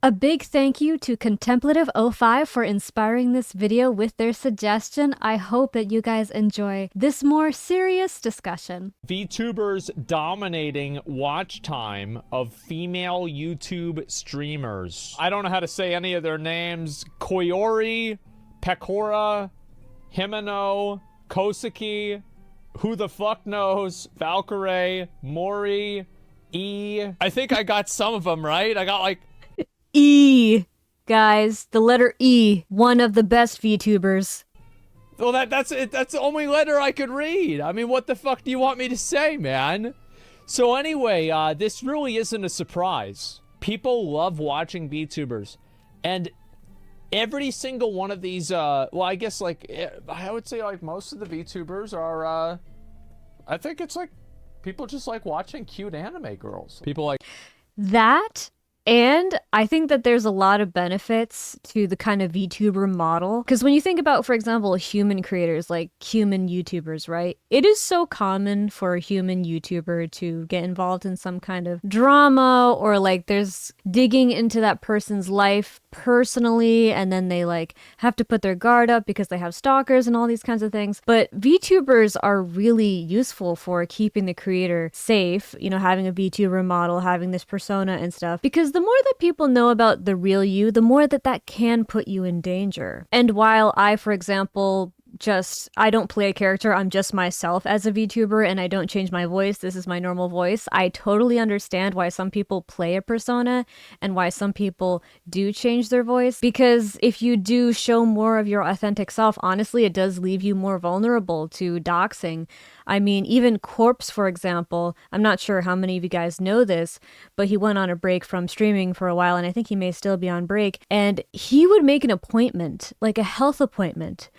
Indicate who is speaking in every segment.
Speaker 1: A big thank you to Contemplative05 for inspiring this video with their suggestion. I hope that you guys enjoy this more serious discussion.
Speaker 2: VTubers dominating watch time of female YouTube streamers. I don't know how to say any of their names. Koyori, Pekora, Himeno, Kosuke, who the fuck knows, Valkyrie, Mori, E. I think I got some of them right. I got like...
Speaker 1: E, guys, the letter E, one of the best VTubers.
Speaker 2: Well, that's it. That's the only letter I could read. I mean, what the fuck do you want me to say, man? So anyway, this really isn't a surprise. People love watching VTubers, and every single one of these, well, I guess like I would say like most of the VTubers are, I think it's like people just like watching cute anime girls. People like
Speaker 1: that. And I think that there's a lot of benefits to the kind of VTuber model. Because when you think about, for example, human creators, like human YouTubers, right? It is so common for a human YouTuber to get involved in some kind of drama, or like there's digging into that person's life personally, and then they like have to put their guard up because they have stalkers and all these kinds of things. But VTubers are really useful for keeping the creator safe, you know, having a VTuber model, having this persona and stuff, because the more that people know about the real you, the more that that can put you in danger. And while I, for example, I don't play a character, I'm just myself as a VTuber, and I don't change my voice, this is my normal voice, I totally understand why some people play a persona and why some people do change their voice, because if you do show more of your authentic self, honestly, it does leave you more vulnerable to doxing. I mean, even Corpse, for example, I'm not sure how many of you guys know this, but he went on a break from streaming for a while, and I think he may still be on break, and he would make an appointment, like a health appointment,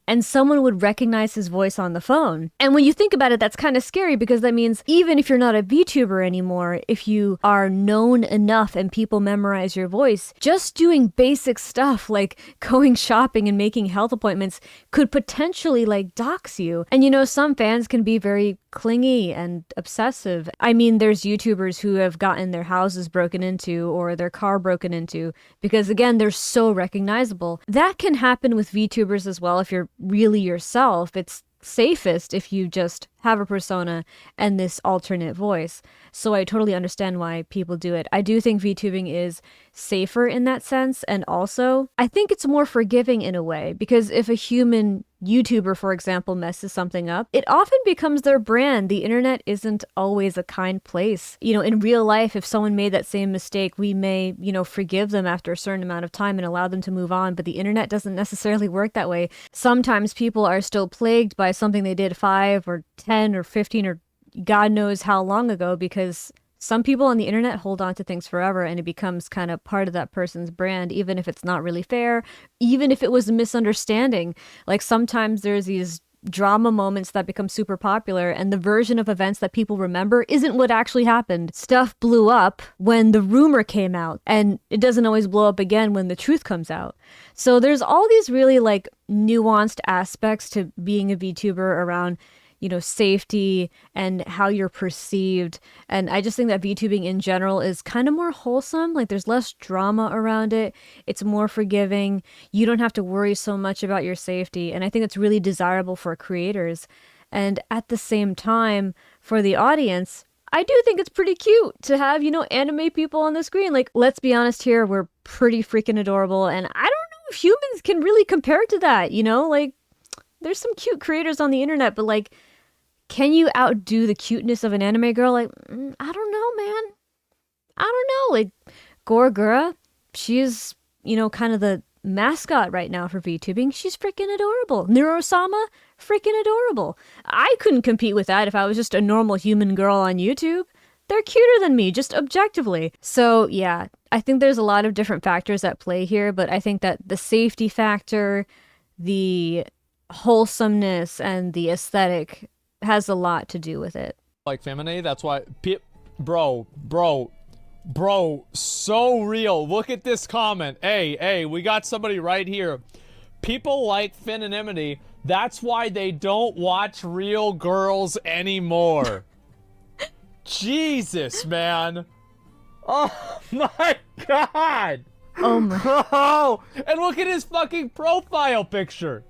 Speaker 1: and someone would recognize his voice on the phone. And when you think about it, that's kind of scary, because that means even if you're not a VTuber anymore, if you are known enough and people memorize your voice, just doing basic stuff like going shopping and making health appointments could potentially like dox you. And you know, some fans can be very clingy and obsessive. I mean, there's YouTubers who have gotten their houses broken into or their car broken into because, again, they're so recognizable. That can happen with VTubers as well if you're really yourself. It's safest if you just have a persona and this alternate voice. So I totally understand why people do it. I do think VTubing is safer in that sense, and also I think it's more forgiving in a way, because if a human YouTuber, for example, messes something up, it often becomes their brand. The internet isn't always a kind place. You know, in real life, if someone made that same mistake, we may, you know, forgive them after a certain amount of time and allow them to move on, but the internet doesn't necessarily work that way. Sometimes people are still plagued by something they did 5 or 10 or 15 or God knows how long ago, because some people on the internet hold on to things forever, and it becomes kind of part of that person's brand, even if it's not really fair, even if it was a misunderstanding. Like sometimes there's these drama moments that become super popular, and the version of events that people remember isn't what actually happened. Stuff blew up when the rumor came out, and it doesn't always blow up again when the truth comes out. So there's all these really like nuanced aspects to being a VTuber around, you know, safety and how you're perceived. And I just think that VTubing in general is kind of more wholesome. Like there's less drama around it. It's more forgiving. You don't have to worry so much about your safety. And I think it's really desirable for creators. And at the same time, for the audience, I do think it's pretty cute to have, you know, anime people on the screen. Like, let's be honest here, we're pretty freaking adorable. And I don't know if humans can really compare to that, you know? Like, there's some cute creators on the internet, but like, can you outdo the cuteness of an anime girl? Like, I don't know, man. I don't know. Like, Gorgura, she's, you know, kind of the mascot right now for VTubing. She's freaking adorable. Neurosama, freaking adorable. I couldn't compete with that if I was just a normal human girl on YouTube. They're cuter than me, just objectively. So, yeah, I think there's a lot of different factors at play here, but I think that the safety factor, the wholesomeness, and the aesthetic has a lot to do with it.
Speaker 2: like feminine, that's why bro, so real. Look at this comment. Hey, we got somebody right here. People like femininity, that's why they don't watch real girls anymore. Jesus, man. Oh my god.
Speaker 1: Oh my.
Speaker 2: Oh, and look at his fucking profile picture.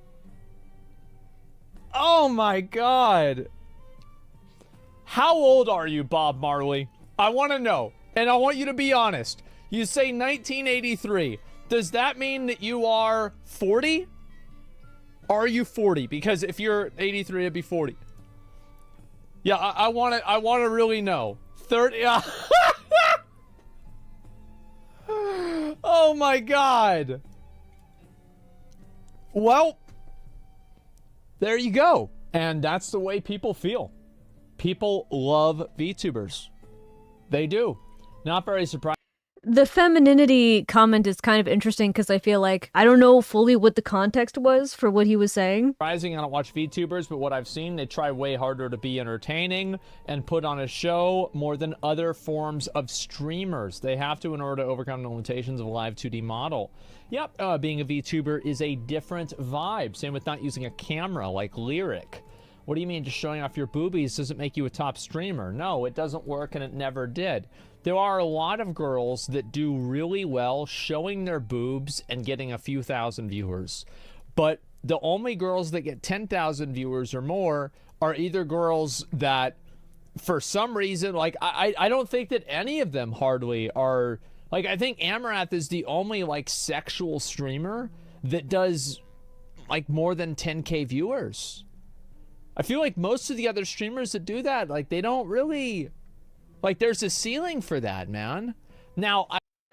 Speaker 2: Oh my god. How old are you, Bob Marley? I want to know, and I want you to be honest. You say 1983. Does that mean that you are 40? Are you 40? Because if you're 83, it'd be 40. Yeah, I want to really know. 30. Oh my god. Well, there you go. And that's the way people feel. People love VTubers. They do. Not very surprising.
Speaker 1: The femininity comment is kind of interesting because I feel like I don't know fully what the context was for what he was saying.
Speaker 2: I don't watch VTubers, but what I've seen, they try way harder to be entertaining and put on a show more than other forms of streamers. They have to in order to overcome the limitations of a live 2D model. Yep, being a VTuber is a different vibe. Same with not using a camera like Lyric. What do you mean just showing off your boobies doesn't make you a top streamer? No, it doesn't work and it never did. There are a lot of girls that do really well showing their boobs and getting a few thousand viewers. But the only girls that get 10,000 viewers or more are either girls that, for some reason, like, I don't think that any of them hardly are, like, I think Amarath is the only, like, sexual streamer that does, like, more than 10K viewers. I feel like most of the other streamers that do that, like, they don't really... Like, there's a ceiling for that, man. Now,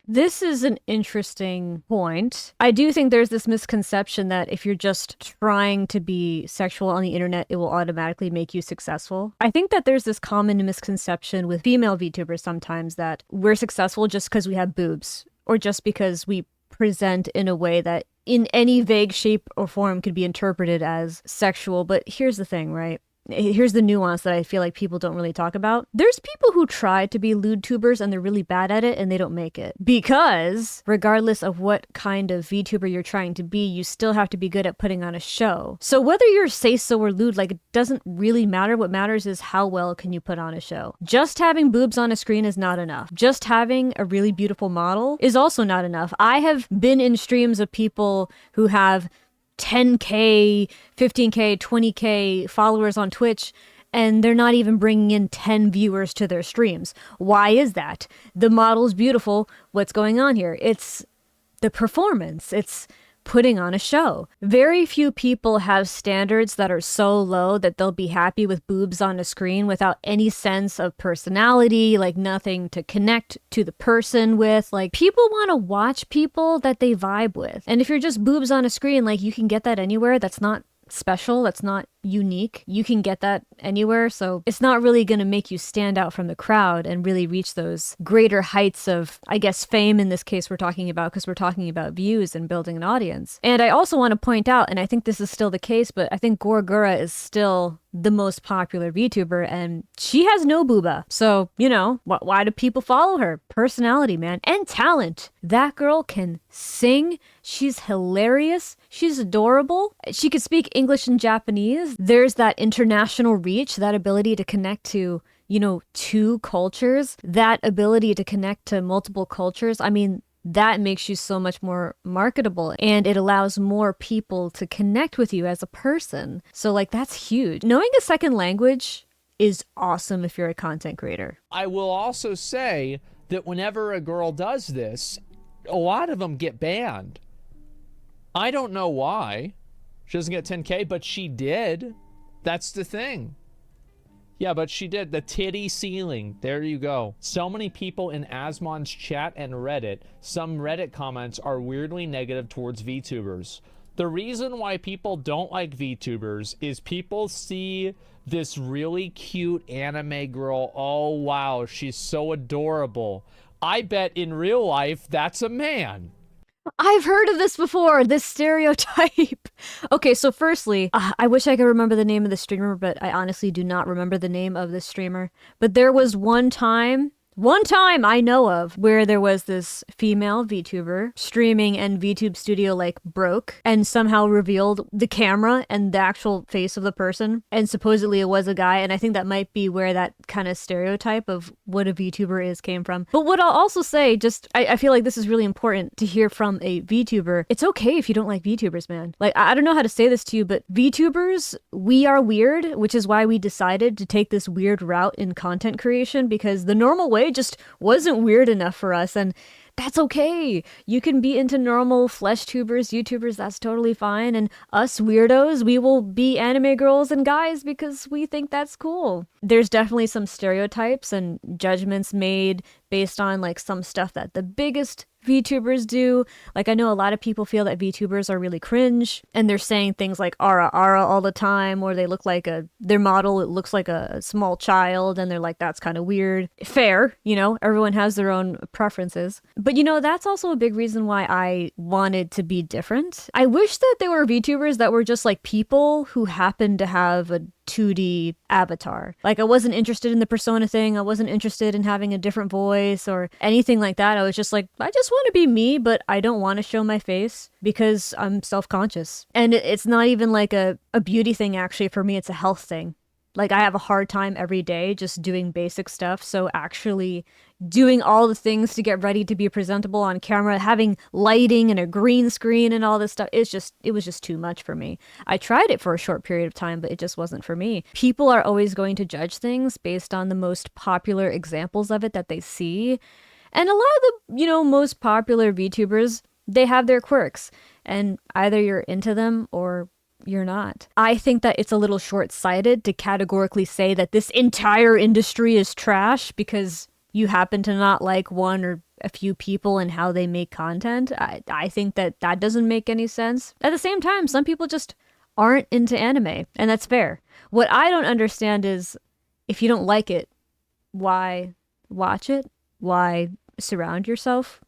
Speaker 1: This is an interesting point. I do think there's this misconception that if you're just trying to be sexual on the internet, it will automatically make you successful. I think that there's this common misconception with female VTubers sometimes that we're successful just because we have boobs, or just because we present in a way that in any vague shape or form could be interpreted as sexual. But here's the thing, right? Here's the nuance that I feel like people don't really talk about. There's people who try to be lewd tubers and they're really bad at it and they don't make it. Because regardless of what kind of VTuber you're trying to be, you still have to be good at putting on a show. So whether you're say-so or lewd, like, it doesn't really matter. What matters is how well can you put on a show. Just having boobs on a screen is not enough. Just having a really beautiful model is also not enough. I have been in streams of people who have 10K, 15K, 20K followers on Twitch, and they're not even bringing in 10 viewers to their streams. Why is that? The model's beautiful. What's going on here? It's the performance. It's putting on a show. Very few people have standards that are so low that they'll be happy with boobs on a screen without any sense of personality, like nothing to connect to the person with. Like, people want to watch people that they vibe with. And if you're just boobs on a screen, like, you can get that anywhere. That's not special. That's not unique. You can get that anywhere. So it's not really going to make you stand out from the crowd and really reach those greater heights of, I guess, fame in this case we're talking about, because we're talking about views and building an audience. And I also want to point out, and I think this is still the case, but I think Gorgura is still the most popular VTuber and she has no booba. So, you know, why do people follow her? Personality, man. And talent. That girl can sing. She's hilarious. She's adorable. She could speak English and Japanese. There's that international reach, that ability to connect to, you know, two cultures, that ability to connect to multiple cultures. I mean, that makes you so much more marketable and it allows more people to connect with you as a person. So, like, that's huge. Knowing a second language is awesome if you're a content creator.
Speaker 2: I will also say that whenever a girl does this, a lot of them get banned. I don't know why. She doesn't get 10K, but she did. That's the thing. Yeah, but she did. The titty ceiling. There you go. So many people in Asmon's chat and Reddit, some Reddit comments are weirdly negative towards VTubers. The reason why people don't like VTubers is people see this really cute anime girl. Oh, wow, she's so adorable. I bet in real life, that's a man.
Speaker 1: I've heard of this before, this stereotype. Okay, so firstly, I wish I could remember the name of the streamer, but I honestly do not remember the name of this streamer. But there was one time one time I know of where there was this female VTuber streaming and VTube Studio like broke and somehow revealed the camera and the actual face of the person, and supposedly it was a guy, and I think that might be where that kind of stereotype of what a VTuber is came from. But what I'll also say, just I feel like this is really important to hear from a VTuber. It's okay if you don't like VTubers, man. Like, I don't know how to say this to you, but VTubers, we are weird, which is why we decided to take this weird route in content creation, because the normal way just wasn't weird enough for us, and that's okay. You can be into normal flesh tubers, YouTubers, that's totally fine. And us weirdos, we will be anime girls and guys because we think that's cool. There's definitely some stereotypes and judgments made based on like some stuff that the biggest VTubers do. Like, I know a lot of people feel that VTubers are really cringe and they're saying things like ara ara all the time, or they look like their model, it looks like a small child, and they're like, that's kind of weird. Fair, you know, everyone has their own preferences. But you know, that's also a big reason why I wanted to be different. I wish that there were VTubers that were just like people who happened to have a 2D avatar. Like, I wasn't interested in the persona thing. I wasn't interested in having a different voice or anything like that. I was just like, I just want to be me, but I don't want to show my face because I'm self-conscious. And it's not even like a beauty thing, actually. For me, it's a health thing. Like, I have a hard time every day just doing basic stuff. So actually doing all the things to get ready to be presentable on camera, having lighting and a green screen and all this stuff, it was just too much for me. I tried it for a short period of time, but it just wasn't for me. People are always going to judge things based on the most popular examples of it that they see. And a lot of the, you know, most popular VTubers, they have their quirks, and either you're into them or you're not. I think that it's a little short-sighted to categorically say that this entire industry is trash because you happen to not like one or a few people and how they make content. I think that doesn't make any sense. At the same time, some people just aren't into anime, and that's fair. What I don't understand is, if you don't like it, why watch it? Why surround yourself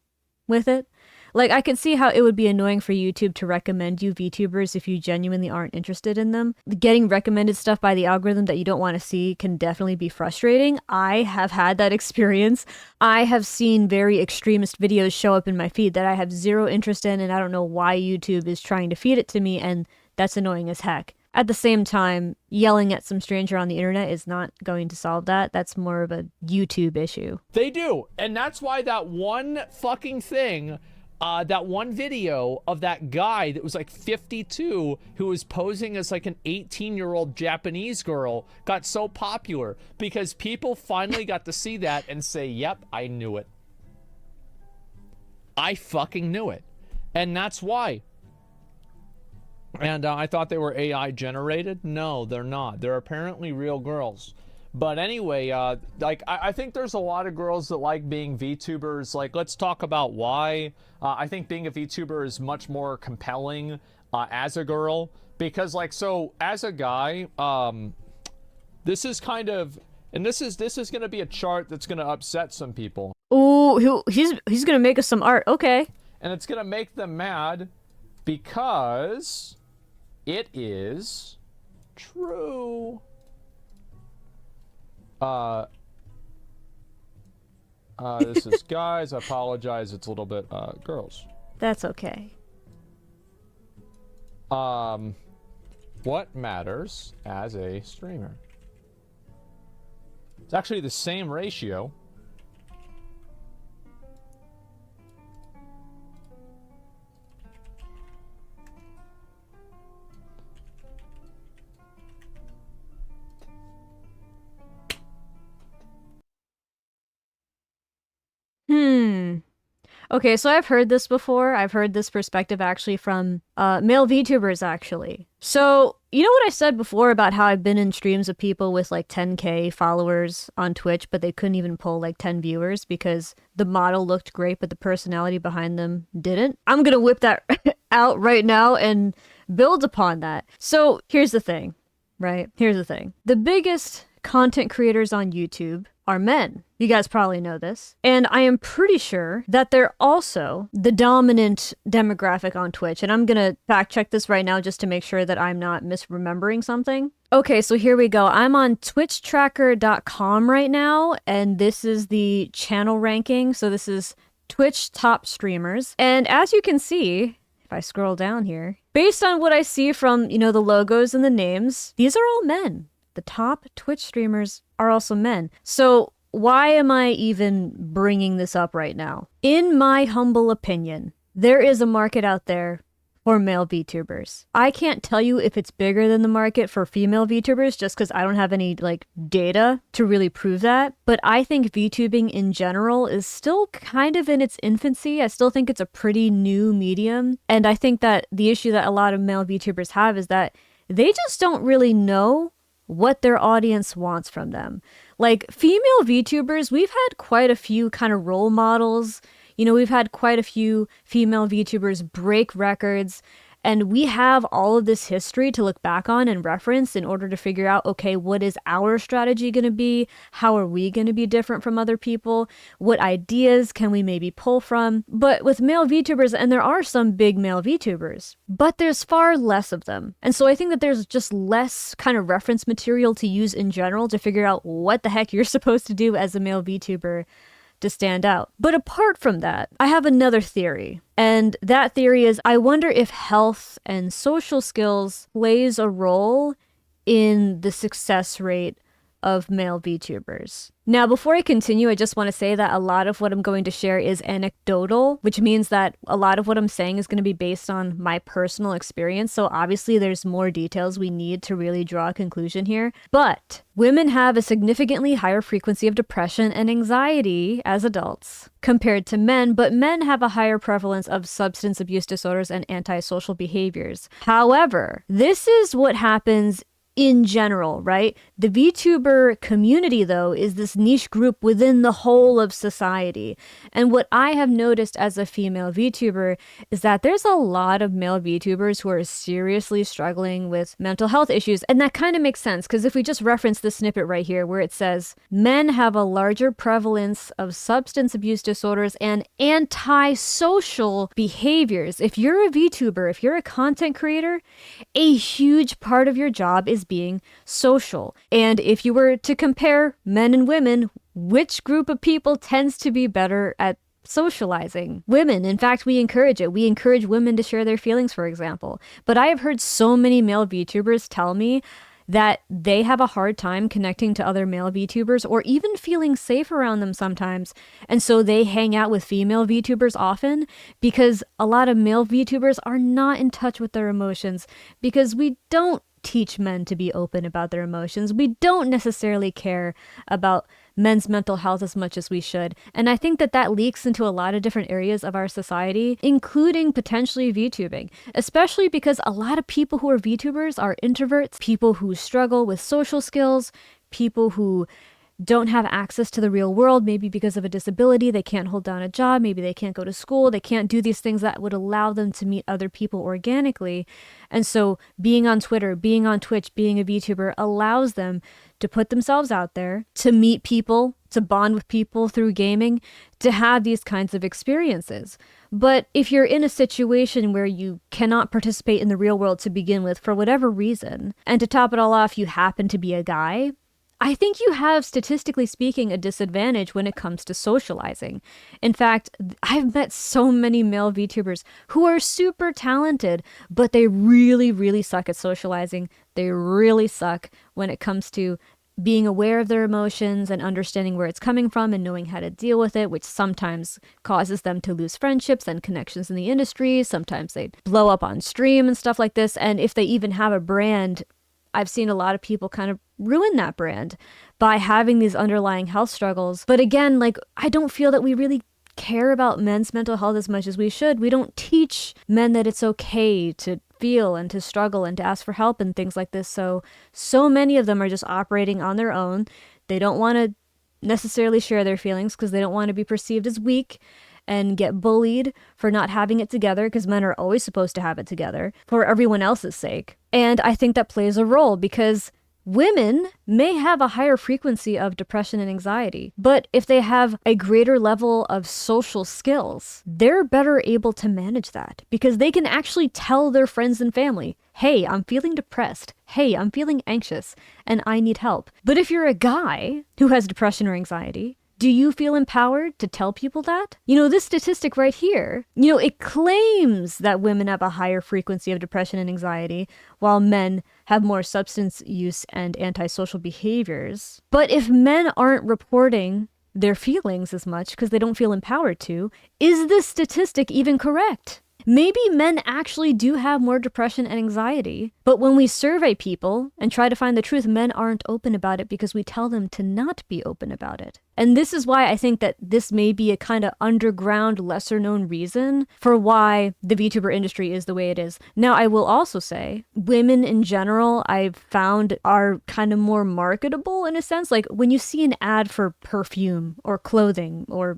Speaker 1: with it? Like, I can see how it would be annoying for YouTube to recommend you VTubers if you genuinely aren't interested in them. Getting recommended stuff by the algorithm that you don't want to see can definitely be frustrating. I have had that experience. I have seen very extremist videos show up in my feed that I have zero interest in, and I don't know why YouTube is trying to feed it to me, and that's annoying as heck. At the same time, yelling at some stranger on the internet is not going to solve that. That's more of a YouTube issue.
Speaker 2: They do, and that's why that one fucking thing, that one video of that guy that was like 52 who was posing as like an 18-year-old Japanese girl got so popular because people finally got to see that and say, yep, I knew it. I fucking knew it. And that's why. And I thought they were AI generated. No, they're not. They're apparently real girls. But anyway, like, I think there's a lot of girls that like being VTubers. Like, let's talk about why. I think being a VTuber is much more compelling as a girl. Because, like, so, as a guy, this is kind of... And this is going to be a chart that's going to upset some people.
Speaker 1: Ooh, he's going to make us some art. Okay.
Speaker 2: And it's going to make them mad because it is true. This is guys. I apologize. It's a little bit, girls.
Speaker 1: That's okay.
Speaker 2: What matters as a streamer? It's actually the same ratio.
Speaker 1: Okay, so I've heard this before. I've heard this perspective actually from male VTubers, actually. So, you know what I said before about how I've been in streams of people with like 10K followers on Twitch, but they couldn't even pull like 10 viewers because the model looked great, but the personality behind them didn't? I'm gonna whip that out right now and build upon that. So, here's the thing, right? Here's the thing. The biggest content creators on YouTube are men. You guys probably know this. And I am pretty sure that they're also the dominant demographic on Twitch. And I'm gonna fact check this right now just to make sure that I'm not misremembering something. Okay, so here we go. I'm on twitchtracker.com right now, and this is the channel ranking. So this is Twitch top streamers. And as you can see, if I scroll down here, based on what I see from, the logos and the names, these are all men. The top Twitch streamers are also men. So why am I even bringing this up right now? In my humble opinion, there is a market out there for male VTubers. I can't tell you if it's bigger than the market for female VTubers just because I don't have any data to really prove that. But I think VTubing in general is still kind of in its infancy. I still think it's a pretty new medium. And I think that the issue that a lot of male VTubers have is that they just don't really know what their audience wants from them. Female VTubers, we've had quite a few kind of role models. We've had quite a few female VTubers break records, and we have all of this history to look back on and reference in order to figure out, okay, what is our strategy going to be? How are we going to be different from other people? What ideas can we maybe pull from? But with male VTubers, and there are some big male VTubers, but there's far less of them. And so I think that there's just less kind of reference material to use in general to figure out what the heck you're supposed to do as a male VTuber to stand out. But apart from that, I have another theory. And that theory is, I wonder if health and social skills plays a role in the success rate of male VTubers. Now, before I continue, I just want to say that a lot of what I'm going to share is anecdotal, which means that a lot of what I'm saying is going to be based on my personal experience. So obviously there's more details we need to really draw a conclusion here. But women have a significantly higher frequency of depression and anxiety as adults compared to men, but men have a higher prevalence of substance abuse disorders and antisocial behaviors. However, this is what happens in general, right? The VTuber community, though, is this niche group within the whole of society. And what I have noticed as a female VTuber is that there's a lot of male VTubers who are seriously struggling with mental health issues. And that kind of makes sense, because if we just reference the snippet right here where it says, men have a larger prevalence of substance abuse disorders and antisocial behaviors. If you're a VTuber, if you're a content creator, a huge part of your job is being social. And if you were to compare men and women, which group of people tends to be better at socializing? Women. In fact, we encourage it. We encourage women to share their feelings, for example. But I have heard so many male VTubers tell me that they have a hard time connecting to other male VTubers or even feeling safe around them sometimes. And so they hang out with female VTubers often because a lot of male VTubers are not in touch with their emotions, because we don't teach men to be open about their emotions. We don't necessarily care about men's mental health as much as we should. And I think that that leaks into a lot of different areas of our society, including potentially VTubing, especially because a lot of people who are VTubers are introverts, people who struggle with social skills, people who don't have access to the real world, maybe because of a disability, they can't hold down a job, maybe they can't go to school, they can't do these things that would allow them to meet other people organically. And so being on Twitter, being on Twitch, being a VTuber allows them to put themselves out there, to meet people, to bond with people through gaming, to have these kinds of experiences. But if you're in a situation where you cannot participate in the real world to begin with for whatever reason, and to top it all off, you happen to be a guy, I think you have, statistically speaking, a disadvantage when it comes to socializing. In fact, I've met so many male VTubers who are super talented, but they really, really suck at socializing. They really suck when it comes to being aware of their emotions and understanding where it's coming from and knowing how to deal with it, which sometimes causes them to lose friendships and connections in the industry. Sometimes they blow up on stream and stuff like this. And if they even have a brand, I've seen a lot of people kind of ruin that brand by having these underlying health struggles. But again, I don't feel that we really care about men's mental health as much as we should. We don't teach men that it's okay to feel and to struggle and to ask for help and things like this. So many of them are just operating on their own. They don't want to necessarily share their feelings because they don't want to be perceived as weak and get bullied for not having it together, because men are always supposed to have it together for everyone else's sake. And I think that plays a role because women may have a higher frequency of depression and anxiety, but if they have a greater level of social skills, they're better able to manage that because they can actually tell their friends and family, hey, I'm feeling depressed. Hey, I'm feeling anxious and I need help. But if you're a guy who has depression or anxiety, do you feel empowered to tell people that? This statistic right here, it claims that women have a higher frequency of depression and anxiety, while men have more substance use and antisocial behaviors. But if men aren't reporting their feelings as much because they don't feel empowered to, is this statistic even correct? Maybe men actually do have more depression and anxiety, but when we survey people and try to find the truth, men aren't open about it because we tell them to not be open about it. And this is why I think that this may be a kind of underground, lesser known reason for why the VTuber industry is the way it is. Now, I will also say women in general, I've found are kind of more marketable in a sense. Like when you see an ad for perfume or clothing or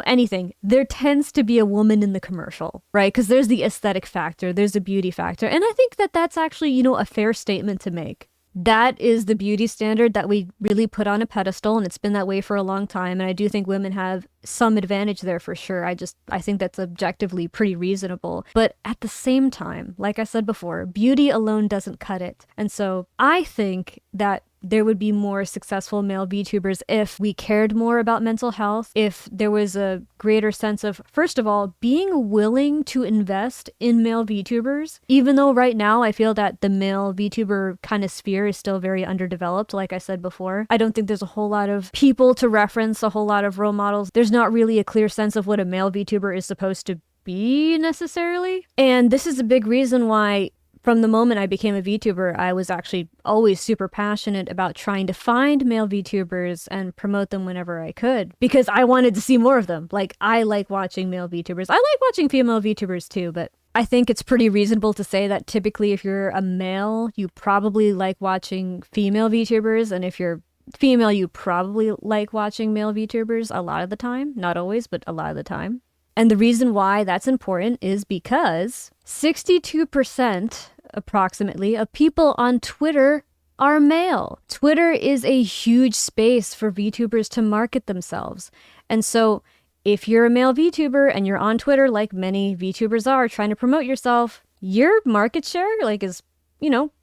Speaker 1: anything, there tends to be a woman in the commercial, right? Because there's the aesthetic factor, there's a beauty factor. And I think that that's actually, a fair statement to make. That is the beauty standard that we really put on a pedestal, and it's been that way for a long time. And I do think women have some advantage there for sure. I think that's objectively pretty reasonable. But at the same time, like I said before, beauty alone doesn't cut it. And so I think that there would be more successful male VTubers if we cared more about mental health, if there was a greater sense of, first of all, being willing to invest in male VTubers, even though right now I feel that the male VTuber kind of sphere is still very underdeveloped, like I said before. I don't think there's a whole lot of people to reference, a whole lot of role models. There's not really a clear sense of what a male VTuber is supposed to be necessarily. And this is a big reason why from the moment I became a VTuber, I was actually always super passionate about trying to find male VTubers and promote them whenever I could, because I wanted to see more of them. Like, I like watching male VTubers. I like watching female VTubers too, but I think it's pretty reasonable to say that typically if you're a male, you probably like watching female VTubers, and if you're female, you probably like watching male VTubers a lot of the time. Not always, but a lot of the time. And the reason why that's important is because 62% approximately of people on Twitter are male. Twitter is a huge space for VTubers to market themselves. And so if you're a male VTuber and you're on Twitter, like many VTubers are, trying to promote yourself, your market share is,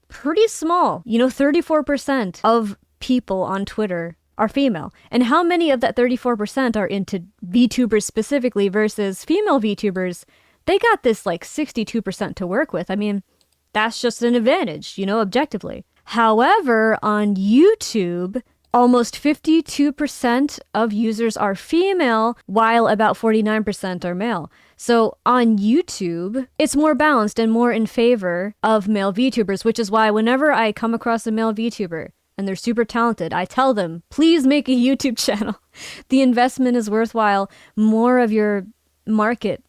Speaker 1: pretty small. 34% of people on Twitter are female. And how many of that 34% are into VTubers specifically versus female VTubers? They got this 62% to work with. I mean, that's just an advantage, objectively. However, on YouTube, almost 52% of users are female, while about 49% are male. So on YouTube, it's more balanced and more in favor of male VTubers, which is why whenever I come across a male VTuber and they're super talented, I tell them, please make a YouTube channel. The investment is worthwhile. More of your market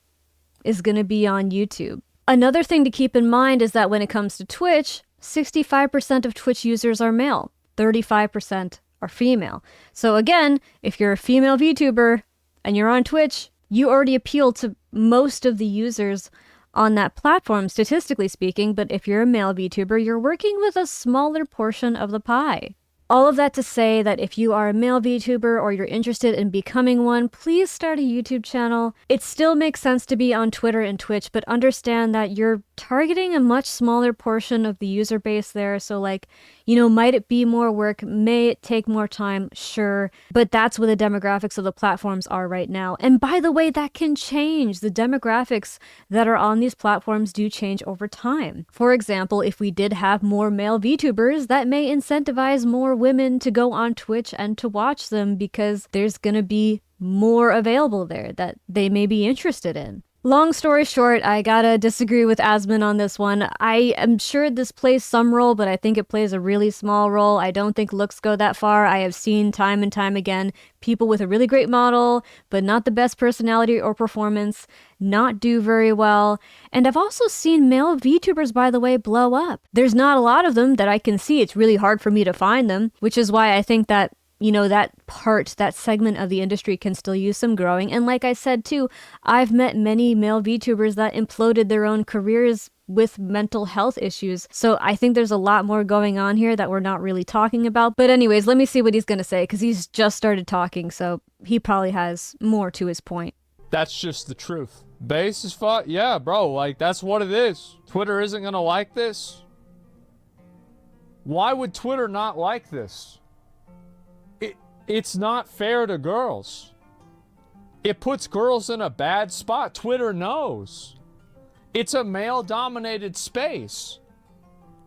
Speaker 1: is going to be on YouTube. Another thing to keep in mind is that when it comes to Twitch, 65% of Twitch users are male, 35% are female. So again, if you're a female VTuber and you're on Twitch, you already appeal to most of the users on that platform, statistically speaking, but if you're a male VTuber, you're working with a smaller portion of the pie. All of that to say that if you are a male VTuber or you're interested in becoming one, please start a YouTube channel. It still makes sense to be on Twitter and Twitch, but understand that you're targeting a much smaller portion of the user base there. So might it be more work? May it take more time? Sure. But that's what the demographics of the platforms are right now. And by the way, that can change. The demographics that are on these platforms do change over time. For example, if we did have more male VTubers, that may incentivize more women to go on Twitch and to watch them because there's going to be more available there that they may be interested in. Long story short, I gotta disagree with Asmon on this one. I am sure this plays some role, but I think it plays a really small role. I don't think looks go that far. I have seen time and time again people with a really great model, but not the best personality or performance, not do very well. And I've also seen male VTubers, by the way, blow up. There's not a lot of them that I can see. It's really hard for me to find them, which is why I think that you know, that segment of the industry can still use some growing. And like I said too, I've met many male VTubers that imploded their own careers with mental health issues. So I think there's a lot more going on here that we're not really talking about. But anyways, let me see what he's gonna say, because he's just started talking, so he probably has more to his point.
Speaker 2: That's just the truth. Base is fuck. Yeah, bro, like, that's what it is. Twitter isn't gonna like this. Why would Twitter not like this? It's not fair to girls. It puts girls in a bad spot. Twitter knows. It's a male-dominated space.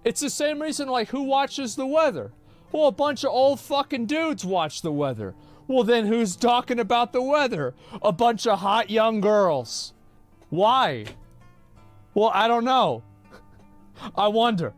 Speaker 2: It's the same reason, like, who watches the weather? Well, a bunch of old fucking dudes watch the weather. Well, then who's talking about the weather? A bunch of hot young girls. Why? Well, I don't know. I wonder.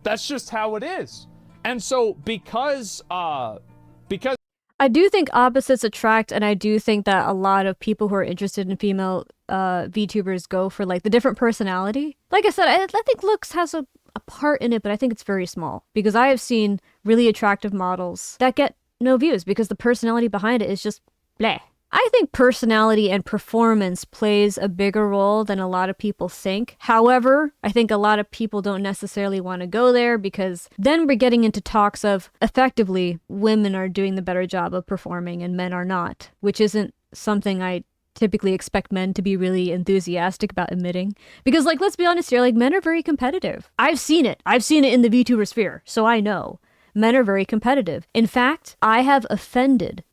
Speaker 2: That's just how it is. And so because
Speaker 1: I do think opposites attract, and I do think that a lot of people who are interested in female VTubers go for like the different personality. Like I said, I think looks has a part in it, but I think it's very small, because I have seen really attractive models that get no views because the personality behind it is just bleh. I think personality and performance plays a bigger role than a lot of people think. However, I think a lot of people don't necessarily want to go there, because then we're getting into talks of effectively women are doing the better job of performing and men are not, which isn't something I typically expect men to be really enthusiastic about admitting. Because, like, let's be honest here, like, men are very competitive. I've seen it in the VTuber sphere, so I know. Men are very competitive. In fact, I have offended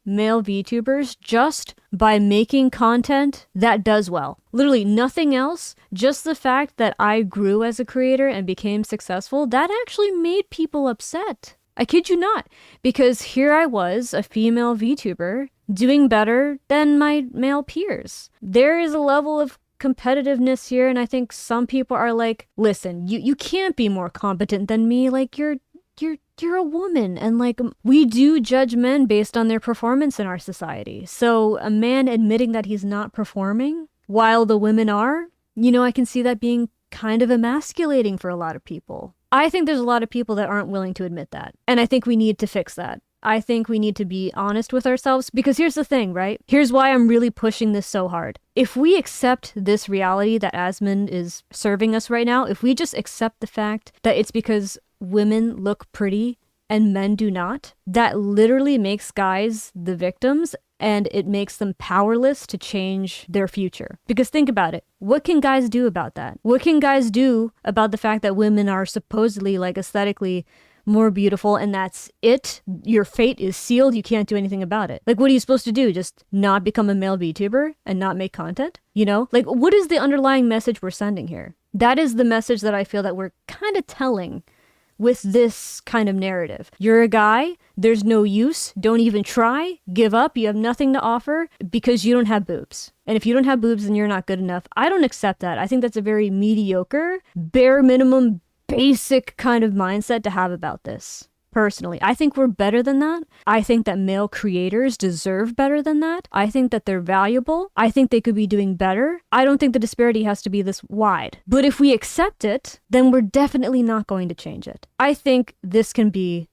Speaker 1: male VTubers just by making content that does well. Literally nothing else, just the fact that I grew as a creator and became successful, that actually made people upset. I kid you not, because here I was, a female VTuber, doing better than my male peers. There is a level of competitiveness here, and I think some people are like, listen, you can't be more competent than me, like you're a woman, and like we do judge men based on their performance in our society. So a man admitting that he's not performing while the women are, you know, I can see that being kind of emasculating for a lot of people. I think there's a lot of people that aren't willing to admit that, and I think we need to fix that. I think we need to be honest with ourselves, because here's the thing, right? Here's why I'm really pushing this so hard. If we accept this reality that Asmon is serving us right now, if we just accept the fact that it's because women look pretty and men do not, that literally makes guys the victims, and it makes them powerless to change their future. Because think about it. What can guys do about that? What can guys do about the fact that women are supposedly, like, aesthetically more beautiful, and that's it? Your fate is sealed. You can't do anything about it. Like, what are you supposed to do? Just not become a male VTuber and not make content? You know? Like, what is the underlying message we're sending here? That is the message that I feel that we're kind of telling with this kind of narrative. You're a guy, there's no use, don't even try, give up, you have nothing to offer because you don't have boobs. And if you don't have boobs, then you're not good enough. I don't accept that. I think that's a very mediocre, bare minimum, basic kind of mindset to have about this. Personally, I think we're better than that. I think that male creators deserve better than that. I think that they're valuable. I think they could be doing better. I don't think the disparity has to be this wide. But if we accept it, then we're definitely not going to change it. I think this can be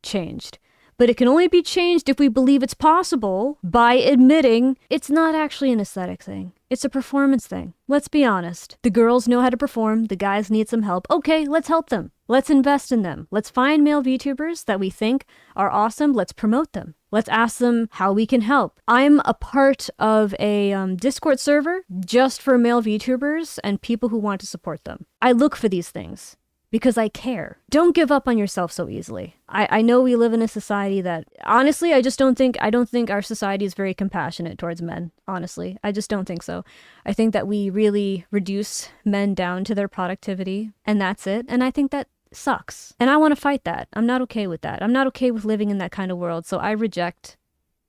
Speaker 1: changed. But it can only be changed if we believe it's possible by admitting it's not actually an aesthetic thing. It's a performance thing. Let's be honest. The girls know how to perform. The guys need some help. Okay, let's help them. Let's invest in them. Let's find male VTubers that we think are awesome. Let's promote them. Let's ask them how we can help. I'm a part of a Discord server just for male VTubers and people who want to support them. I look for these things because I care. Don't give up on yourself so easily. I know we live in a society that, honestly, I don't think our society is very compassionate towards men, honestly. I just don't think so. I think that we really reduce men down to their productivity, and that's it. And I think that sucks. And I want to fight that. I'm not okay with that. I'm not okay with living in that kind of world, so I reject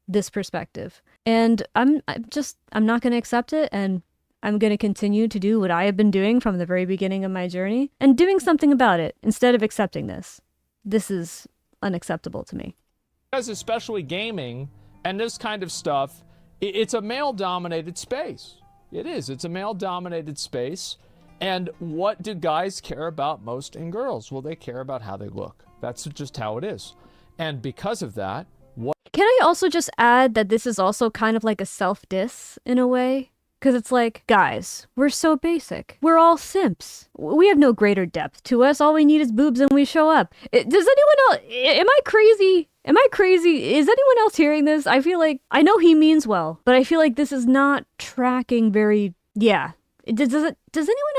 Speaker 1: this perspective. And I'm not going to accept it, and I'm going to continue to do what I have been doing from the very beginning of my journey and doing something about it instead of accepting this. This is unacceptable to me.
Speaker 2: Because especially gaming and this kind of stuff, it's a male-dominated space. It is. It's a male-dominated space. And what do guys care about most in girls? Well, they care about how they look. That's just how it is. And because of that,
Speaker 1: Can I also just add that this is also kind of like a self-diss in a way? Because it's like, guys, we're so basic. We're all simps. We have no greater depth to us. All we need is boobs and we show up. Does anyone else... Am I crazy? Am I crazy? Is anyone else hearing this? I feel like... I know he means well, but I feel like this is not tracking very... Yeah. Does anyone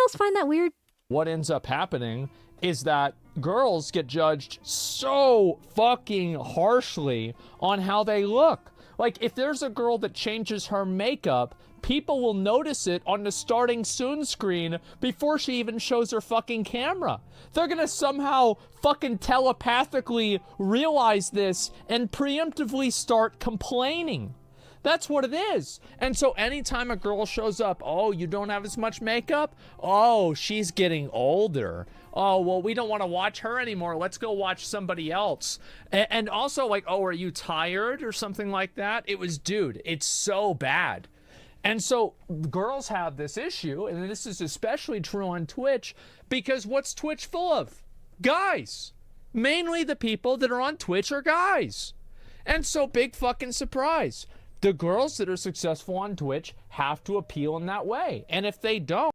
Speaker 1: else find that weird?
Speaker 2: what ends up happening is that girls get judged so fucking harshly on how they look. Like, if there's a girl that changes her makeup, people will notice it on the starting soon screen before she even shows her fucking camera. They're gonna somehow fucking telepathically realize this and preemptively start complaining. That's what it is. And so anytime a girl shows up, oh, you don't have as much makeup? Oh, she's getting older. Oh, well, we don't want to watch her anymore. Let's go watch somebody else. And also, like, oh, are you tired or something like that? It was, dude, it's so bad. And so girls have this issue, and this is especially true on Twitch, because what's Twitch full of? Guys. Mainly the people that are on Twitch are guys. And so big fucking surprise. The girls that are successful on Twitch have to appeal in that way. And if they don't...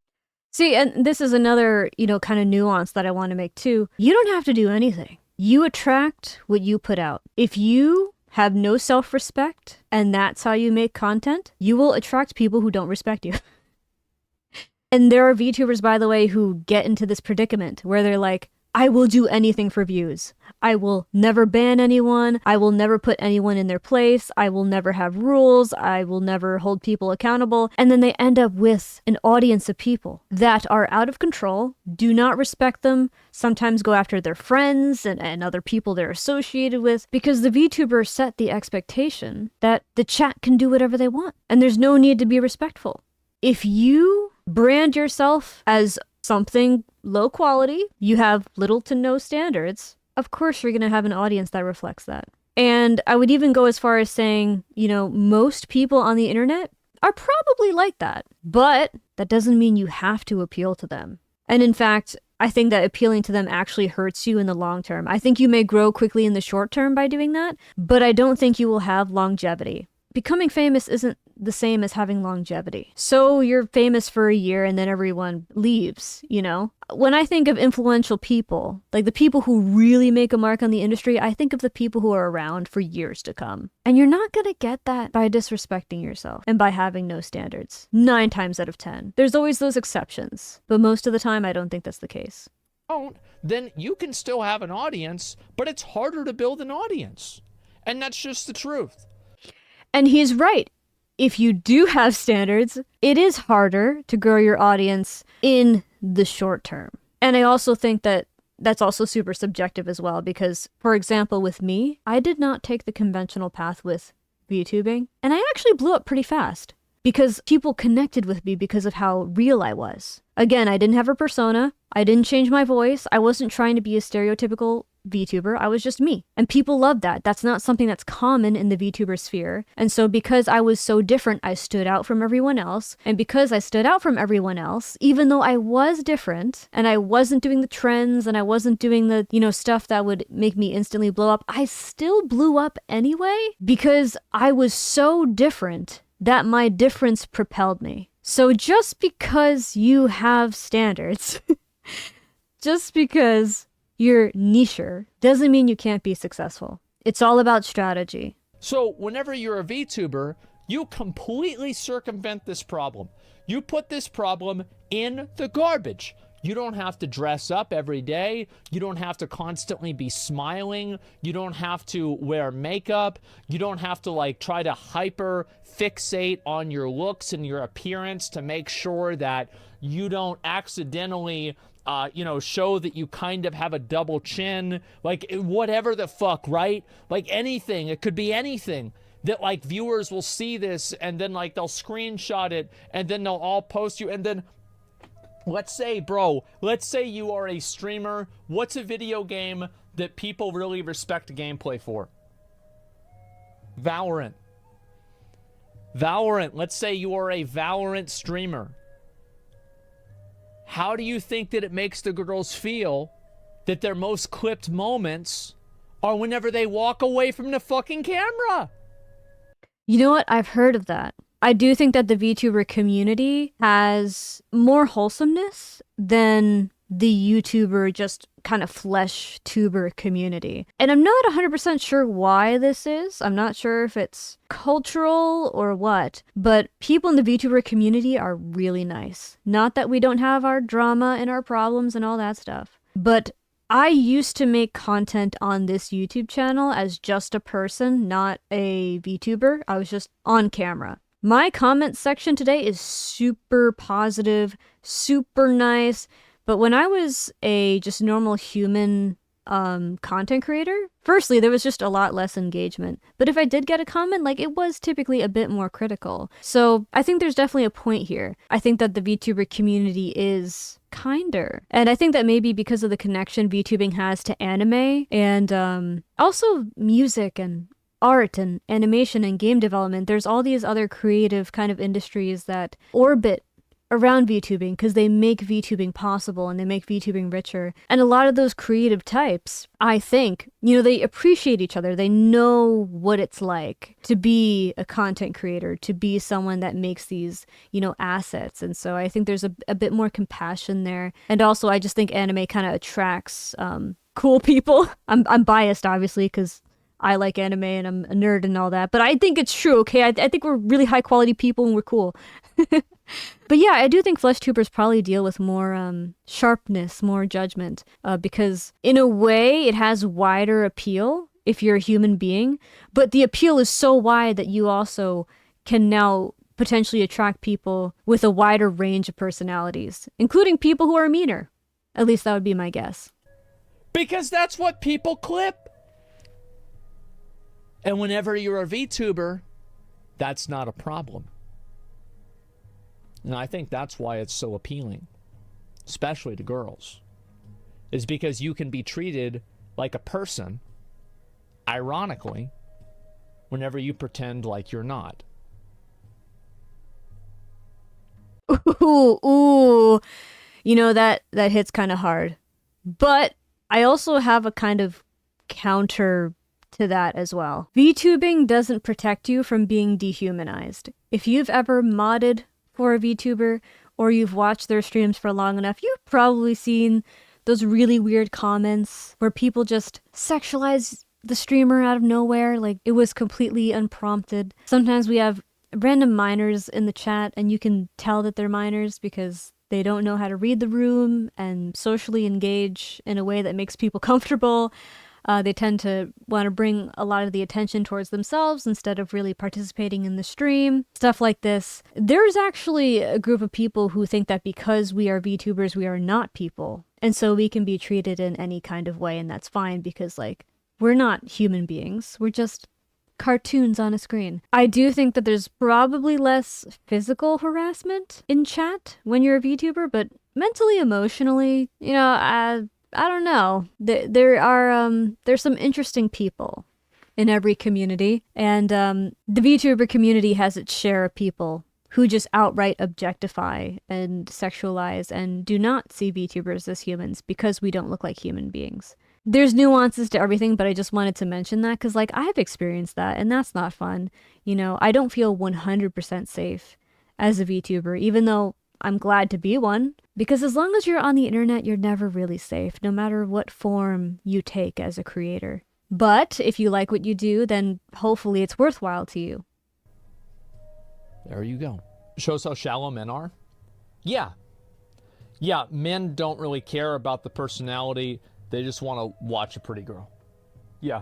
Speaker 1: See, and this is another, kind of nuance that I want to make too. You don't have to do anything. You attract what you put out. If you have no self-respect and that's how you make content, you will attract people who don't respect you. And there are VTubers, by the way, who get into this predicament where they're like, I will do anything for views. I will never ban anyone. I will never put anyone in their place. I will never have rules. I will never hold people accountable. And then they end up with an audience of people that are out of control, do not respect them, sometimes go after their friends and other people they're associated with, because the VTuber set the expectation that the chat can do whatever they want and there's no need to be respectful. If you brand yourself as something low quality, you have little to no standards, of course you're going to have an audience that reflects that. And I would even go as far as saying, most people on the internet are probably like that, but that doesn't mean you have to appeal to them. And in fact, I think that appealing to them actually hurts you in the long term. I think you may grow quickly in the short term by doing that, but I don't think you will have longevity. Becoming famous isn't the same as having longevity. So you're famous for a year and then everyone leaves, When I think of influential people, like the people who really make a mark on the industry, I think of the people who are around for years to come. And you're not gonna get that by disrespecting yourself and by having no standards. 9 times out of 10. There's always those exceptions, but most of the time I don't think that's the case.
Speaker 2: Then you can still have an audience, but it's harder to build an audience. And that's just the truth.
Speaker 1: And he's right. If you do have standards, it is harder to grow your audience in the short term. And I also think that that's also super subjective as well, because, for example, with me, I did not take the conventional path with VTubing, and I actually blew up pretty fast because people connected with me because of how real I was. Again, I didn't have a persona. I didn't change my voice. I wasn't trying to be a stereotypical VTuber. I was just me. And people loved that. That's not something that's common in the VTuber sphere. And so because I was so different, I stood out from everyone else. And because I stood out from everyone else, even though I was different and I wasn't doing the trends and I wasn't doing the, stuff that would make me instantly blow up, I still blew up anyway because I was so different that my difference propelled me. So just because you have standards, just because you're nicher, doesn't mean you can't be successful. It's all about strategy.
Speaker 2: So whenever you're a VTuber, you completely circumvent this problem. You put this problem in the garbage. You don't have to dress up every day. You don't have to constantly be smiling. You don't have to wear makeup. You don't have to try to hyper fixate on your looks and your appearance to make sure that you don't accidentally show that you kind of have a double chin, whatever the fuck, right? Anything, it could be anything that viewers will see this and then they'll screenshot it and then they'll all post you. And then let's say you are a streamer. What's a video game that people really respect gameplay for? Valorant. Let's say you are a Valorant streamer. How do you think that it makes the girls feel that their most clipped moments are whenever they walk away from the fucking camera.
Speaker 1: You know what? I've heard of that. I do think that the VTuber community has more wholesomeness than the YouTuber just kind of flesh tuber community. And I'm not 100% sure why this is. I'm not sure if it's cultural or what, but people in the VTuber community are really nice. Not that we don't have our drama and our problems and all that stuff, but I used to make content on this YouTube channel as just a person, not a VTuber. I was just on camera. My comment section today is super positive, super nice. But when I was a just normal human content creator, firstly, there was just a lot less engagement. But if I did get a comment, like, it was typically a bit more critical. So I think there's definitely a point here. I think that the VTuber community is kinder. And I think that maybe because of the connection VTubing has to anime and also music and art and animation and game development, there's all these other creative kind of industries that orbit around VTubing because they make VTubing possible and they make VTubing richer. And a lot of those creative types, I think, they appreciate each other. They know what it's like to be a content creator, to be someone that makes these, assets. And so I think there's a bit more compassion there. And also I just think anime kind of attracts cool people. I'm biased, obviously, because I like anime and I'm a nerd and all that, but I think it's true, okay? I think we're really high quality people and we're cool. But yeah, I do think flesh tubers probably deal with more sharpness, more judgment, because in a way it has wider appeal if you're a human being, but the appeal is so wide that you also can now potentially attract people with a wider range of personalities, including people who are meaner. At least that would be my guess.
Speaker 2: Because that's what people clip. And whenever you're a VTuber, that's not a problem. And I think that's why it's so appealing, especially to girls, is because you can be treated like a person, ironically, whenever you pretend like you're not.
Speaker 1: Ooh, that hits kind of hard. But I also have a kind of counter to that as well. VTubing doesn't protect you from being dehumanized. If you've ever modded for a VTuber or you've watched their streams for long enough, you've probably seen those really weird comments where people just sexualize the streamer out of nowhere, like it was completely unprompted. Sometimes we have random minors in the chat and you can tell that they're minors because they don't know how to read the room and socially engage in a way that makes people comfortable. They tend to want to bring a lot of the attention towards themselves instead of really participating in the stream. Stuff like this. There's actually a group of people who think that because we are VTubers, we are not people. And so we can be treated in any kind of way, and that's fine because, we're not human beings. We're just cartoons on a screen. I do think that there's probably less physical harassment in chat when you're a VTuber, but mentally, emotionally, I don't know. There's some interesting people in every community, and the VTuber community has its share of people who just outright objectify and sexualize and do not see VTubers as humans because we don't look like human beings. There's nuances to everything, but I just wanted to mention that because, I've experienced that, and that's not fun. I don't feel 100% safe as a VTuber, even though I'm glad to be one, because as long as you're on the internet, you're never really safe, no matter what form you take as a creator. But if you like what you do, then hopefully it's worthwhile to you.
Speaker 2: There you go. Shows how shallow men are? Yeah. Yeah, men don't really care about the personality. They just want to watch a pretty girl. Yeah.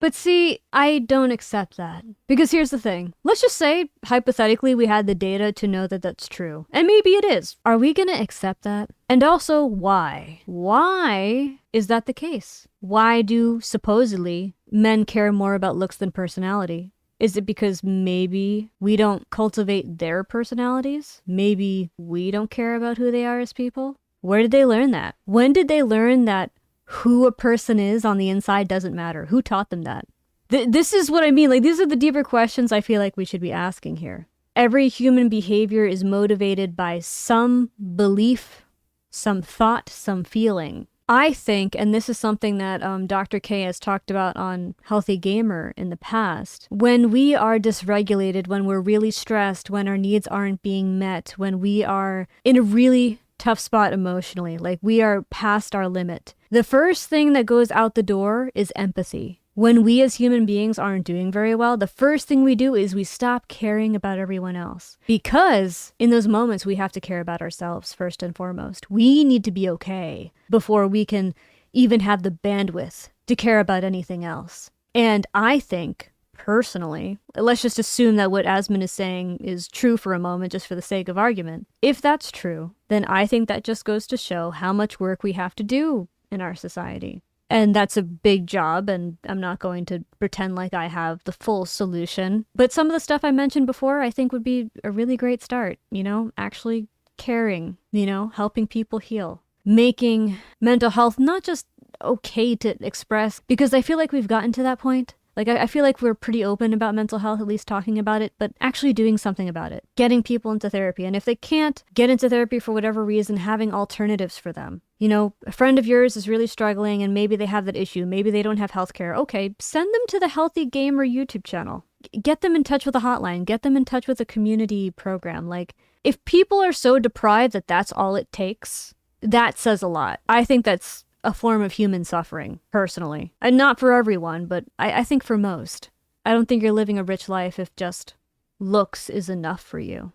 Speaker 1: But see, I don't accept that. Because here's the thing. Let's just say, hypothetically, we had the data to know that that's true. And maybe it is. Are we gonna accept that? And also, why? Why is that the case? Why do, supposedly, men care more about looks than personality? Is it because maybe we don't cultivate their personalities? Maybe we don't care about who they are as people? Where did they learn that? When did they learn that who a person is on the inside doesn't matter? Who taught them that? This is what I mean. These are the deeper questions I feel like we should be asking here. Every human behavior is motivated by some belief, some thought, some feeling. I think, and this is something that Dr. K has talked about on Healthy Gamer in the past, when we are dysregulated, when we're really stressed, when our needs aren't being met, when we are in a really tough spot emotionally, like we are past our limit, the first thing that goes out the door is empathy. When we as human beings aren't doing very well, the first thing we do is we stop caring about everyone else. Because in those moments, we have to care about ourselves first and foremost. We need to be okay before we can even have the bandwidth to care about anything else. And I think, personally, let's just assume that what Asmon is saying is true for a moment, just for the sake of argument. If that's true, then I think that just goes to show how much work we have to do in our society. And that's a big job, and I'm not going to pretend like I have the full solution. But some of the stuff I mentioned before, I think would be a really great start, you know, actually caring, you know, helping people heal, making mental health not just okay to express, because I feel like we've gotten to that point. Like, I feel like we're pretty open about mental health, at least talking about it, but actually doing something about it, getting people into therapy. And if they can't get into therapy for whatever reason, having alternatives for them. You know, a friend of yours is really struggling and maybe they have that issue. Maybe they don't have healthcare. Okay, send them to the Healthy Gamer YouTube channel. Get them in touch with a hotline. Get them in touch with a community program. Like, if people are so deprived that that's all it takes, that says a lot. I think that's a form of human suffering, personally. And not for everyone, but I think for most. I don't think you're living a rich life if just looks is enough for you.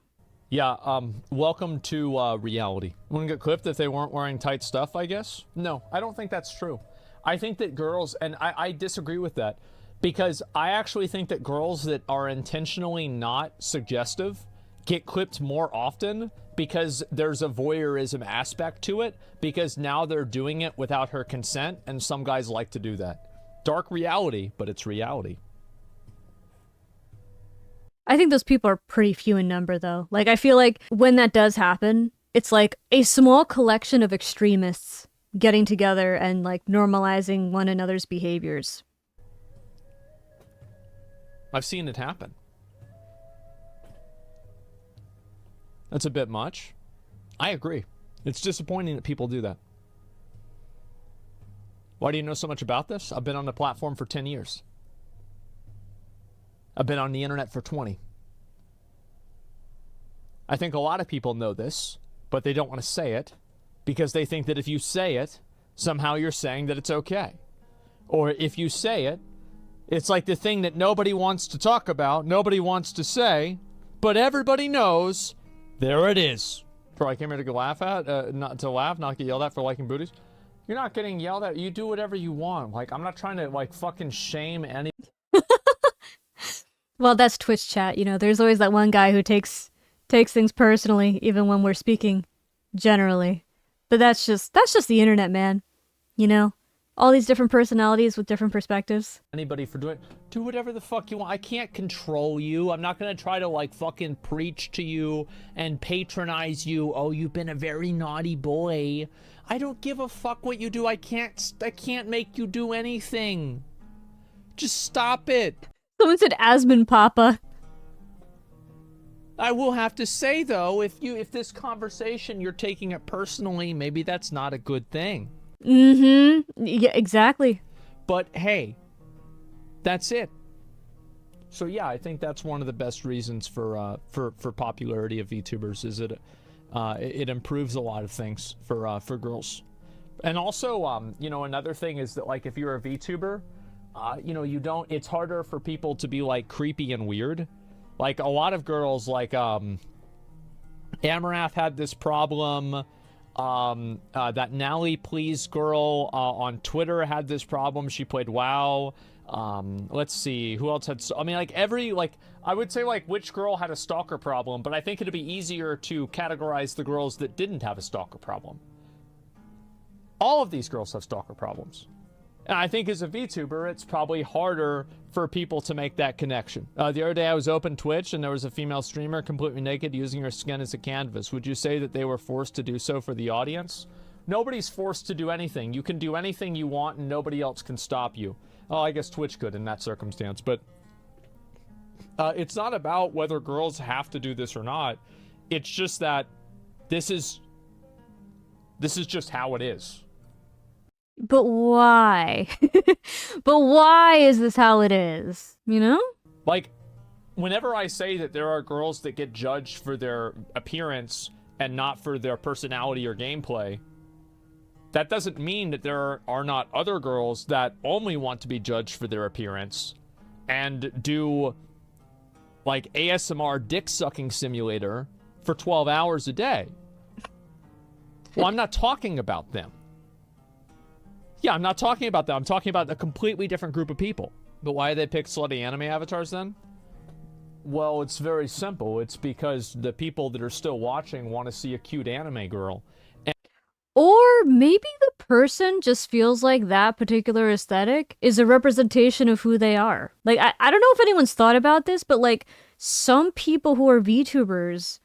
Speaker 2: Yeah, welcome to reality. Wouldn't get clipped if they weren't wearing tight stuff, I guess? No, I don't think that's true. I think that girls, and I disagree with that, because I actually think that girls that are intentionally not suggestive get clipped more often because there's a voyeurism aspect to it, because now they're doing it without her consent, and some guys like to do that. Dark reality, but it's reality.
Speaker 1: I think those people are pretty few in number, though. Like, I feel like when that does happen, it's like a small collection of extremists getting together and, like, normalizing one another's behaviors.
Speaker 2: I've seen it happen. That's a bit much. I agree. It's disappointing that people do that. Why do you know so much about this? I've been on the platform for 10 years. I've been on the internet for 20. I think a lot of people know this, but they don't want to say it because they think that if you say it, somehow you're saying that it's okay. Or if you say it, it's like the thing that nobody wants to talk about, nobody wants to say, but everybody knows. There it is. For I came here to laugh at, not to laugh, not get yelled at for liking booties. You're not getting yelled at. You do whatever you want. Like, I'm not trying to, like, fucking shame any.
Speaker 1: Well, that's Twitch chat. You know, there's always that one guy who takes things personally, even when we're speaking generally. But that's just the internet, man. You know? All these different personalities with different perspectives.
Speaker 2: Anybody for doing, do whatever the fuck you want. I can't control you. I'm not gonna try to, like, fucking preach to you and patronize you. Oh, you've been a very naughty boy. I don't give a fuck what you do. I can't make you do anything. Just stop it.
Speaker 1: Someone said Asmon Papa.
Speaker 2: I will have to say, though, if this conversation you're taking it personally, maybe that's not a good thing.
Speaker 1: Mm-hmm. Yeah, exactly.
Speaker 2: But hey, that's it. So yeah, I think that's one of the best reasons for popularity of VTubers is it improves a lot of things for girls. And also, you know, another thing is that, like, if you're a VTuber, you know, it's harder for people to be, like, creepy and weird. Like, a lot of girls, like, Amarath had this problem. That Nally Please girl on Twitter had this problem. She played WoW. Let's see, who else had... I mean, like, I would say, like, which girl had a stalker problem, but I think it'd be easier to categorize the girls that didn't have a stalker problem. All of these girls have stalker problems. And I think as a VTuber, it's probably harder for people to make that connection. The other day I was open Twitch and there was a female streamer completely naked using her skin as a canvas. Would you say that they were forced to do so for the audience? Nobody's forced to do anything. You can do anything you want and nobody else can stop you. Oh, I guess Twitch could in that circumstance, but it's not about whether girls have to do this or not. It's just that this is just how it is.
Speaker 1: But why? But why is this how it is? You know?
Speaker 2: Like, whenever I say that there are girls that get judged for their appearance and not for their personality or gameplay, that doesn't mean that there are not other girls that only want to be judged for their appearance and do, like, ASMR dick sucking simulator for 12 hours a day. Well, I'm not talking about them. Yeah, I'm not talking about them. I'm talking about a completely different group of people. But why do they pick slutty anime avatars then? Well, it's very simple. It's because the people that are still watching want to see a cute anime girl.
Speaker 1: Or maybe the person just feels like that particular aesthetic is a representation of who they are. Like, I don't know if anyone's thought about this, but like, some people who are VTubers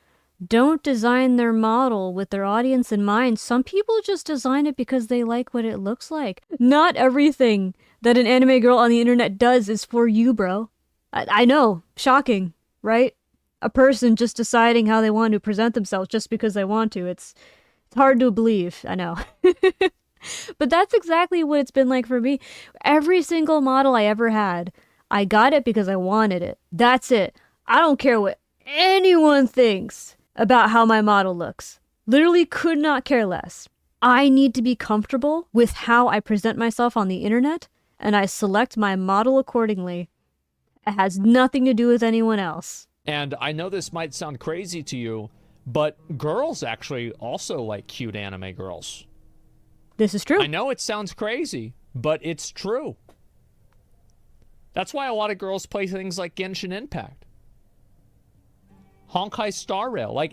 Speaker 1: don't design their model with their audience in mind. Some people just design it because they like what it looks like. Not everything that an anime girl on the internet does is for you, bro. I know, shocking, right? A person just deciding how they want to present themselves just because they want to. It's hard to believe, I know. But that's exactly what it's been like for me. Every single model I ever had, I got it because I wanted it. That's it. I don't care what anyone thinks about how my model looks. Literally could not care less. I need to be comfortable with how I present myself on the internet, and I select my model accordingly. It has nothing to do with anyone else.
Speaker 2: And I know this might sound crazy to you, but girls actually also like cute anime girls.
Speaker 1: This is true.
Speaker 2: I know it sounds crazy, but it's true. That's why a lot of girls play things like Genshin Impact, Honkai Star Rail. I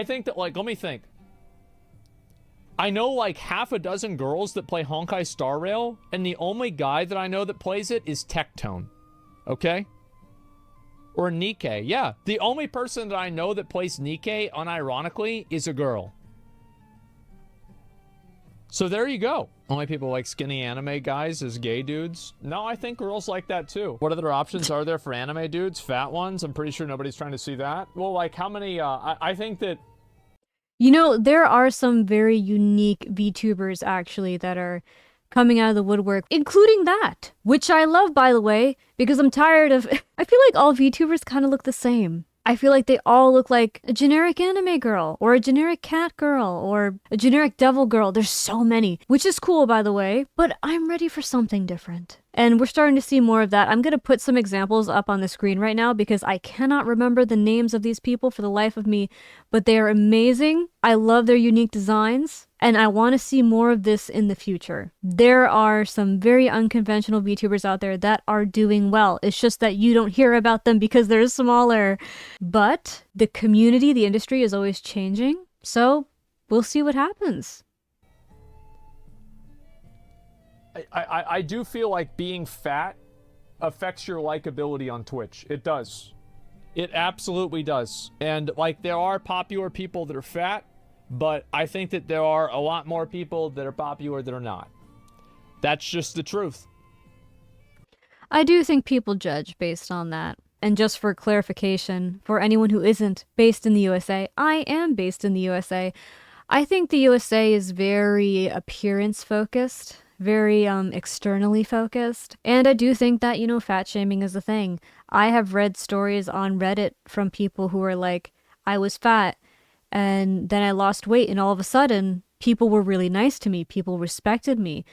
Speaker 2: think that, like, let me think. I know like half a dozen girls that play Honkai Star Rail, and the only guy that I know that plays it is Tectone. Okay? Or Nikkei. Yeah, the only person that I know that plays Nikkei, unironically, is a girl. So there you go. Only people like skinny anime guys as gay dudes? No, I think girls like that too. What other options are there for anime dudes? Fat ones? I'm pretty sure nobody's trying to see that. Well, like, how many, I think that...
Speaker 1: You know, there are some very unique VTubers actually that are coming out of the woodwork, including that, which I love, by the way, because I'm tired of... I feel like all VTubers kind of look the same. I feel like they all look like a generic anime girl, or a generic cat girl, or a generic devil girl. There's so many, which is cool, by the way, but I'm ready for something different. And we're starting to see more of that. I'm going to put some examples up on the screen right now because I cannot remember the names of these people for the life of me, but they are amazing. I love their unique designs, and I want to see more of this in the future. There are some very unconventional VTubers out there that are doing well. It's just that you don't hear about them because they're smaller. But the community, the industry is always changing, so we'll see what happens.
Speaker 2: I do feel like being fat affects your likability on Twitch. It does. It absolutely does. And, like, there are popular people that are fat, but I think that there are a lot more people that are popular that are not. That's just the truth.
Speaker 1: I do think people judge based on that. And just for clarification, for anyone who isn't based in the USA, I am based in the USA. I think the USA is very appearance focused, very externally focused. And I do think that, you know, fat shaming is a thing. I have read stories on Reddit from people who are like, I was fat and then I lost weight, and all of a sudden people were really nice to me. People respected me.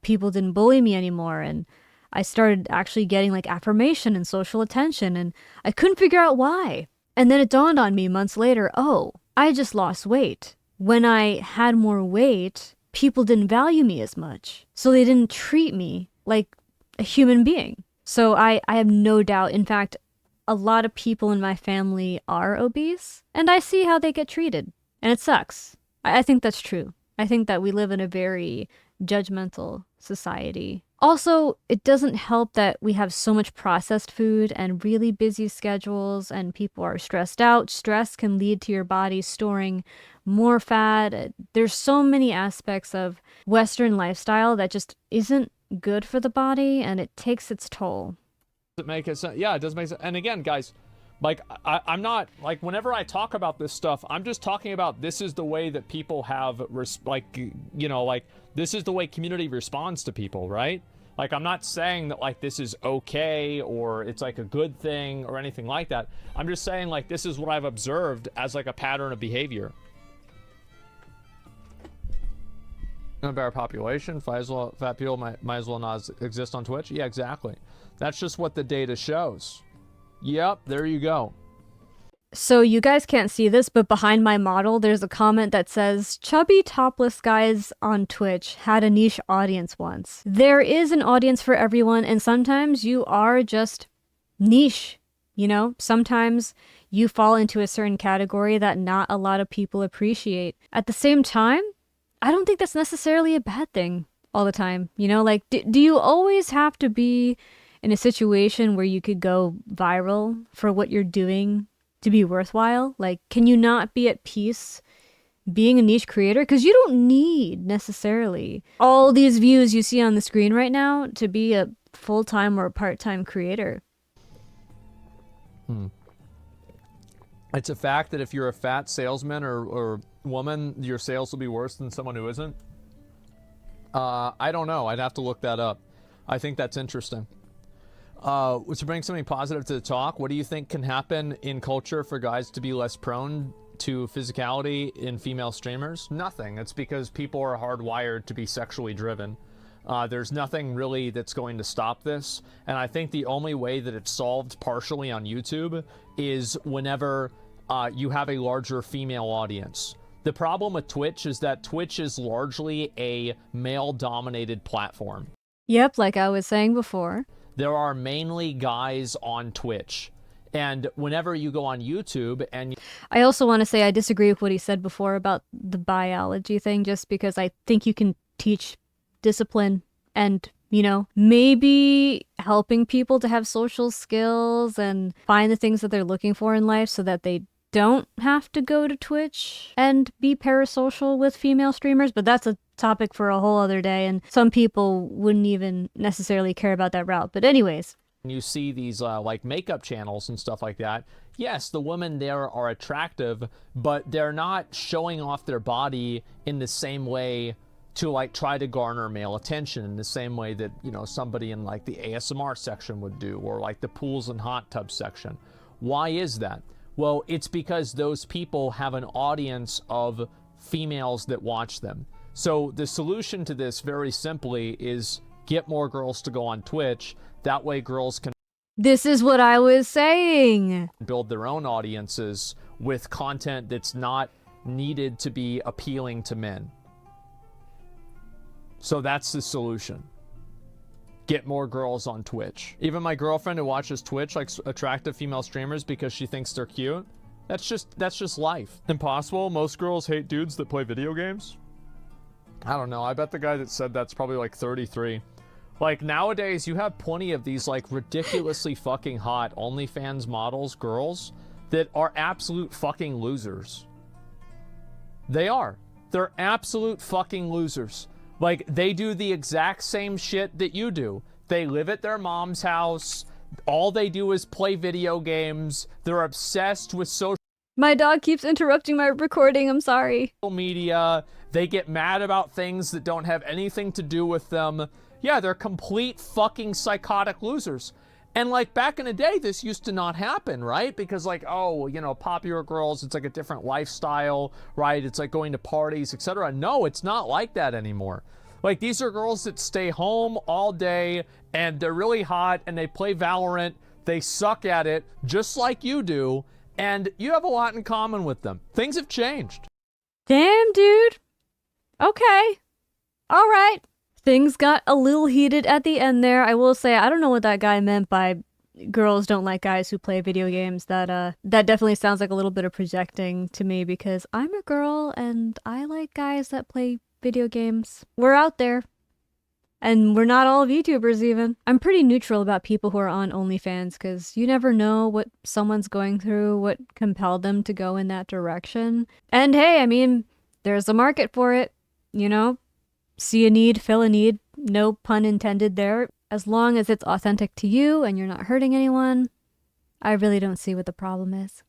Speaker 1: People didn't bully me anymore, and I started actually getting like affirmation and social attention, and I couldn't figure out why. And then it dawned on me months later, oh, I just lost weight. When I had more weight, people didn't value me as much. So they didn't treat me like a human being. So I have no doubt. In fact, a lot of people in my family are obese, and I see how they get treated. And it sucks. I think that's true. I think that we live in a very judgmental society. Also, it doesn't help that we have so much processed food and really busy schedules, and people are stressed out. Stress can lead to your body storing more fat. There's so many aspects of Western lifestyle that just isn't good for the body, and it takes its toll.
Speaker 2: Does it make sense? Yeah, it does make sense. And again, guys, Like, I'm not, like, whenever I talk about this stuff, I'm just talking about this is the way that people have, this is the way community responds to people, right? Like, I'm not saying that, like, this is okay or it's, like, a good thing or anything like that. I'm just saying, like, this is what I've observed as, like, a pattern of behavior. A better population, fat people might as well not exist on Twitch. Yeah, exactly. That's just what the data shows. Yep, there you go.
Speaker 1: So you guys can't see this, but behind my model, there's a comment that says, chubby topless guys on Twitch had a niche audience once. There is an audience for everyone, and sometimes you are just niche, you know? Sometimes you fall into a certain category that not a lot of people appreciate. At the same time, I don't think that's necessarily a bad thing all the time, you know? Like, do you always have to be in a situation where you could go viral for what you're doing to be worthwhile? Like, can you not be at peace being a niche creator? Because you don't need necessarily all these views you see on the screen right now to be a full-time or part-time creator.
Speaker 2: It's a fact that if you're a fat salesman or woman, your sales will be worse than someone who isn't. I don't know. I'd have to look that up. I think that's interesting. To bring something positive to the talk, what do you think can happen in culture for guys to be less prone to physicality in female streamers? Nothing. It's because people are hardwired to be sexually driven. There's nothing really that's going to stop this. And I think the only way that it's solved partially on YouTube is whenever you have a larger female audience. The problem with Twitch is that Twitch is largely a male-dominated platform.
Speaker 1: Yep, like I was saying before.
Speaker 2: There are mainly guys on Twitch. And whenever you go on YouTube and...
Speaker 1: I also want to say I disagree with what he said before about the biology thing, just because I think you can teach discipline and, you know, maybe helping people to have social skills and find the things that they're looking for in life so that they don't have to go to Twitch and be parasocial with female streamers, but that's a topic for a whole other day, and some people wouldn't even necessarily care about that route. But anyways,
Speaker 2: you see these like makeup channels and stuff like that. Yes, the women there are attractive, but they're not showing off their body in the same way to like try to garner male attention in the same way that, you know, somebody in like the ASMR section would do, or like the pools and hot tub section. Why is that? Well, it's because those people have an audience of females that watch them. So the solution to this, very simply, is get more girls to go on Twitch. That way girls can...
Speaker 1: This is what I was saying.
Speaker 2: ...build their own audiences with content that's not needed to be appealing to men. So that's the solution. Get more girls on Twitch. Even my girlfriend who watches Twitch likes attractive female streamers because she thinks they're cute. That's just life. Impossible. Most girls hate dudes that play video games. I don't know. I bet the guy that said that's probably like 33. Like nowadays you have plenty of these like ridiculously fucking hot OnlyFans models, girls, that are absolute fucking losers. They are. They're absolute fucking losers. Like, they do the exact same shit that you do. They live at their mom's house. All they do is play video games. They're obsessed with social...
Speaker 1: My dog keeps interrupting my recording. I'm sorry.
Speaker 2: ...media. They get mad about things that don't have anything to do with them. Yeah, they're complete fucking psychotic losers. And, like, back in the day, this used to not happen, right? Because, like, oh, you know, popular girls, it's like a different lifestyle, right? It's like going to parties, etc. No, it's not like that anymore. Like, these are girls that stay home all day, and they're really hot, and they play Valorant. They suck at it, just like you do, and you have a lot in common with them. Things have changed.
Speaker 1: Damn, dude. Okay. All right. Things got a little heated at the end there. I will say, I don't know what that guy meant by girls don't like guys who play video games. That definitely sounds like a little bit of projecting to me, because I'm a girl and I like guys that play video games. We're out there. And we're not all VTubers even. I'm pretty neutral about people who are on OnlyFans, because you never know what someone's going through, what compelled them to go in that direction. And hey, I mean, there's a market for it, you know? See a need, fill a need, no pun intended there. As long as it's authentic to you and you're not hurting anyone, I really don't see what the problem is.